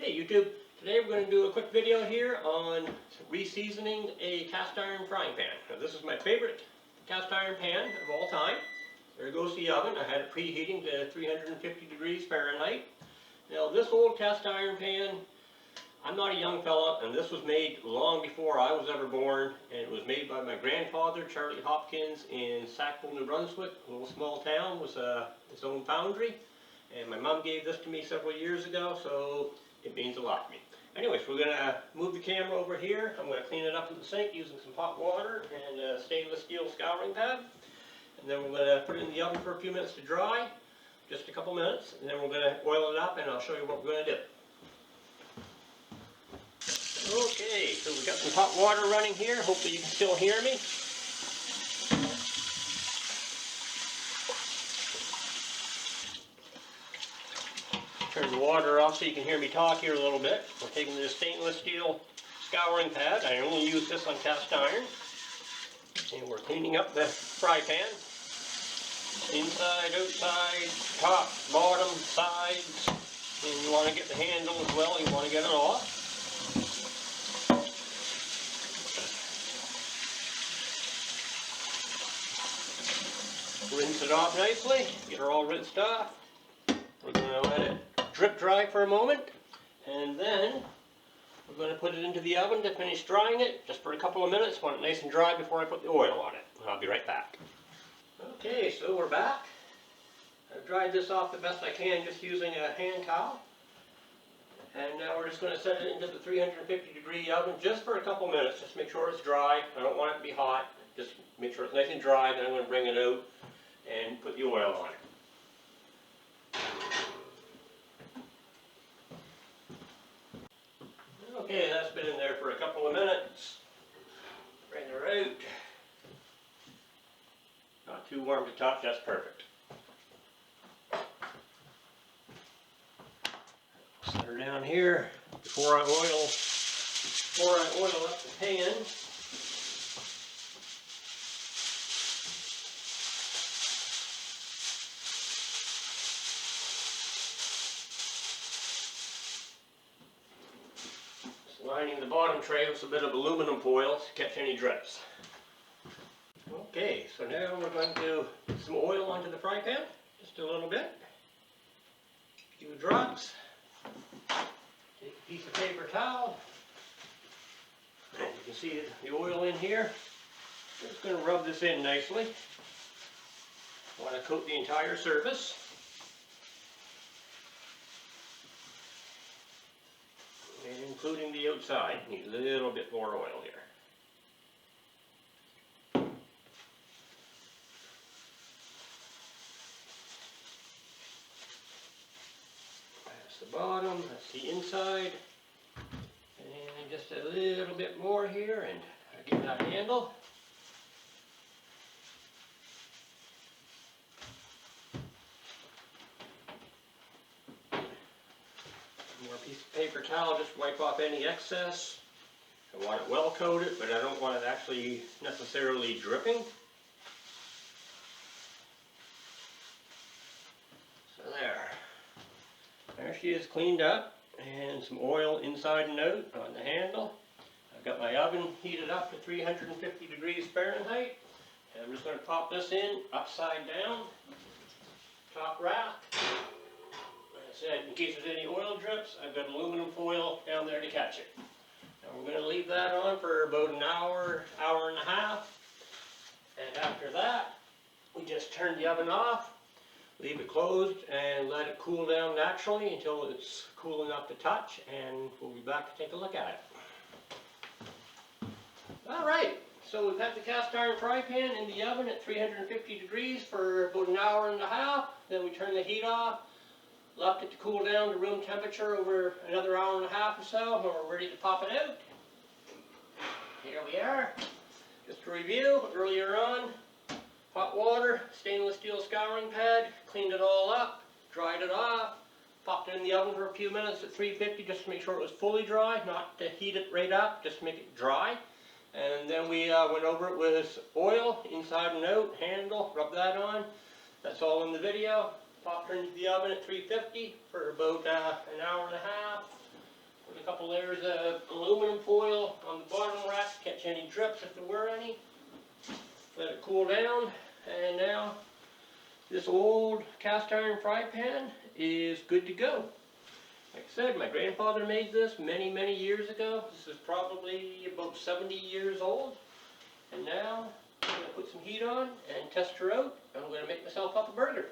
Hey YouTube, today we're going to do a quick video here on re-seasoning a cast iron frying pan. Now this is my favorite cast iron pan of all time. There goes the oven. I had it preheating to 350 degrees Fahrenheit. Now this old cast iron pan, I'm not a young fella, and this was made long before I was ever born, and it was made by my grandfather, Charlie Hopkins, in Sackville, New Brunswick, a little small town, was its own foundry. And my mom gave this to me several years ago, so it means a lot to me. Anyways, we're going to move the camera over here. I'm going to clean it up in the sink using some hot water and a stainless steel scouring pad. And then we're going to put it in the oven for a few minutes to dry, just a couple minutes, and then we're going to oil it up and I'll show you what we're going to do. Okay, so we've got some hot water running here. Hopefully you can still hear me. Turn the water off so you can hear me talk here a little bit. We're taking this stainless steel scouring pad. I only use this on cast iron. And we're cleaning up the fry pan. Inside, outside, top, bottom, sides. And you want to get the handle as well. You want to get it off. Rinse it off nicely. Get her all rinsed off. We're going to let it drip dry for a moment, and then we're going to put it into the oven to finish drying it, just for a couple of minutes. Want it nice and dry before I put the oil on it. I'll be right back. Okay, so we're back. I've dried this off the best I can just using a hand towel. And now we're just going to set it into the 350 degree oven just for a couple minutes. Just make sure it's dry. I don't want it to be hot. Just make sure it's nice and dry. Then I'm going to bring it out and put the oil on it. Okay, that's been in there for a couple of minutes. Bring her out. Not too warm to touch, that's perfect. Set her down here before I oil up the pan. Lining the bottom tray with a bit of aluminum foil to catch any drips. Okay, so now we're going to put some oil onto the fry pan, just a little bit. A few drops. Take a piece of paper towel. And you can see the oil in here. I'm just going to rub this in nicely. I want to coat the entire surface. Including the outside. Need a little bit more oil here. That's the bottom, that's the inside. And just a little bit more here, and I get that handle. More piece of paper towel, just wipe off any excess. I want it well coated, but I don't want it actually necessarily dripping. So there. There she is cleaned up, and some oil inside and out on the handle. I've got my oven heated up to 350 degrees Fahrenheit. And I'm just going to pop this in upside down, top rack. Said, in case there's any oil drips, I've got aluminum foil down there to catch it. Now we're going to leave that on for about an hour, hour and a half. And after that, we just turn the oven off, leave it closed, and let it cool down naturally until it's cool enough to touch, and we'll be back to take a look at it. Alright, so we've had the cast iron fry pan in the oven at 350 degrees for about an hour and a half. Then we turn the heat off. Left it to cool down to room temperature over another hour and a half or so, and we're ready to pop it out. Here we are. Just to review, earlier on, hot water, stainless steel scouring pad, cleaned it all up, dried it off, popped it in the oven for a few minutes at 350 just to make sure it was fully dry, not to heat it right up, just to make it dry. And then we went over it with oil, inside and out, handle, rub that on. That's all in the video. Popped her into the oven at 350 for about an hour and a half. couple layers of aluminum foil on the bottom rack to catch any drips if there were any. Let it cool down, and now this old cast iron fry pan is good to go. Like I said, my grandfather made this many, many years ago. This is probably about 70 years old. And now I'm going to put some heat on and test her out, and I'm going to make myself up a burger.